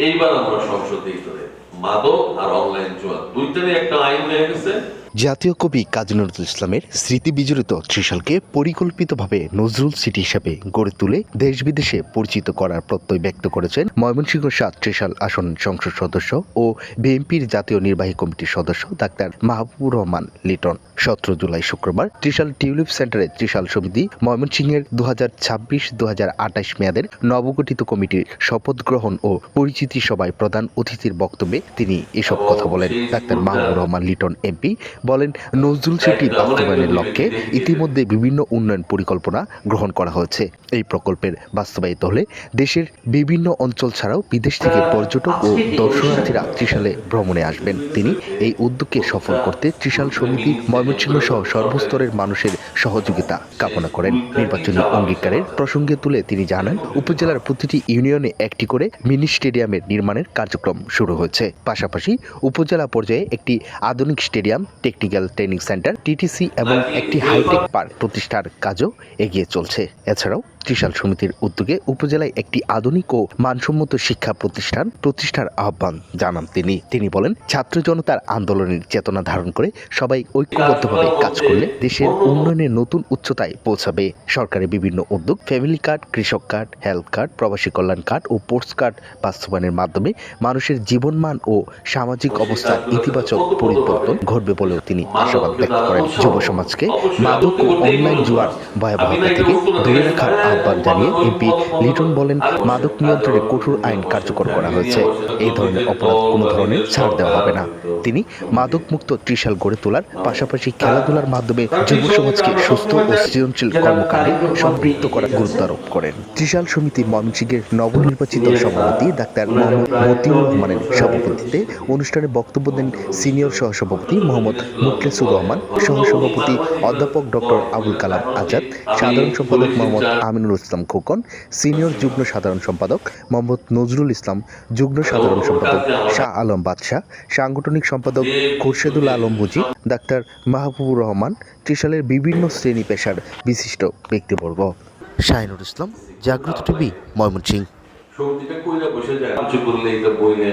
এইবার আমরা সংসদে মাদক আর অনলাইন জুয়া দুইটারই একটা আইন হয়ে গেছে। জাতীয় কবি কাজী নজরুল ইসলামের স্মৃতি বিজড়িত ত্রিশালকে পরিকল্পিতভাবে নজরুল সিটি হিসেবে গড়ে তুলে দেশ বিদেশে পরিচিত করার প্রত্যয় ব্যক্ত করেছেন ময়মনসিংহ ৭ ত্রিশাল আসন সংসদ সদস্য ও বিএনপির জাতীয় নির্বাহী কমিটির সদস্য ডাক্তার মাহবুবুর রহমান লিটন। ১৭ জুলাই শুক্রবার ত্রিশাল টিউলিপ সেন্টারে ত্রিশাল সমিতি ময়মনসিংহের ২০২৬-২০২৮ মেয়াদের নবগঠিত কমিটির শপথ গ্রহণ ও পরিচিতি সভায় প্রধান অতিথির বক্তব্যে তিনি এসব কথা বলেন। ডাক্তার মাহবুবুর রহমান লিটন এমপি বলেন, নজরুল সিটি বাস্তবায়নের লক্ষ্যে ইতিমধ্যে বিভিন্ন উন্নয়ন পরিকল্পনা গ্রহণ করা হয়েছে। এই প্রকল্পের বাস্তবায়িত হলে দেশের বিভিন্ন অঞ্চল ছাড়াও বিদেশ থেকে পর্যটক ও দর্শনার্থীরা ত্রিশালে ভ্রমণে আসবেন। তিনি এই উদ্যোগকে সফল করতে ত্রিশাল সমিতি ময়মনসিংহ সহ সর্বস্তরের মানুষের সহযোগিতা কামনা করেন। নির্বাচনী অঙ্গীকারের প্রসঙ্গে তুলে তিনি জানান, উপজেলার প্রতিটি ইউনিয়নে একটি করে মিনি স্টেডিয়ামের নির্মাণের কার্যক্রম শুরু হয়েছে। পাশাপাশি উপজেলা পর্যায়ে একটি আধুনিক stadium, technical training centre TTC এবং একটি হাইটেক পার্ক প্রতিষ্ঠার কাজও এগিয়ে চলছে। এছাড়াও ত্রিশাল সমিতির উদ্যোগে উপজেলায় একটি আধুনিক ও মানসম্মত শিক্ষা প্রতিষ্ঠার আহ্বান জানান তিনি বলেন, ছাত্র জনতার আন্দোলনের চেতনা ধারণ করে সবাই ঐক্যবদ্ধভাবে কাজ করলে দেশের উন্নয়নের নতুন উচ্চতায় পৌঁছাবে। সরকারের বিভিন্ন উদ্যোগ, ফ্যামিলি কার্ড, কৃষক কার্ড, হেলথ কার্ড, প্রবাসী কল্যাণ কার্ড ও পোস্ট কার্ড বাস্তবায়নের মাধ্যমে মানুষের জীবনমান ও সামাজিক অবস্থার ইতিবাচক পরিবর্তন ঘটবে বলেও তিনি আশাবাদ ব্যক্ত করেন। যুব সমাজকে মাদক ও অনলাইন জুয়ার ভয়াবহতা থেকে দূরে রাখার আহ্বান জানিয়ে এমপি লিটন বলেন, মাদক নিয়ন্ত্রণে কঠোর আইন কার্যকর করা হয়েছে। এই ধরনের অপরাধ কোনো ধরনের ছাড় দেওয়া হবে না। তিনি মাদক মুক্ত ত্রিশাল গড়ে তোলার পাশাপাশি খেলাধুলার মাধ্যমে যুব সমাজকে সুস্থ ও সৃজনশীল কর্মকাণ্ডে সম্পৃক্ত করার গুরুত্ব আরোপ করেন। ত্রিশাল সমিতি ময়মনসিংহের নবনির্বাচিত সভাপতি ডাক্তার মোহাম্মদ মতিউর রহমানের সভাপতিত্বে অনুষ্ঠানে বক্তব্য দেন সিনিয়র সহসভাপতি মোহাম্মদ মুখলেসুর রহমান, সহসভাপতি অধ্যাপক ডক্টর আবুল কালাম আজাদ, সাধারণ সম্পাদক মোহাম্মদ আমিনুল ইসলাম খোকন, সিনিয়র যুগ্ম সাধারণ সম্পাদক মোহাম্মদ নজরুল ইসলাম, যুগ্ম সাধারণ সম্পাদক শাহ আলম বাদশাহ, সাংগঠনিক সম্পাদক খুরশেদুল আলম মুজি, ডাক্তার মাহবুবুর রহমান, ত্রিশালের বিভিন্ন শ্রেণী পেশার বিশিষ্ট ব্যক্তিবর্গ। শাহিনুর ইসলাম, জাগ্রত টিভি, ময়মনসিংহ। সমিতিটা কইরা বসে যায়, কিছু করলে এটা বইলে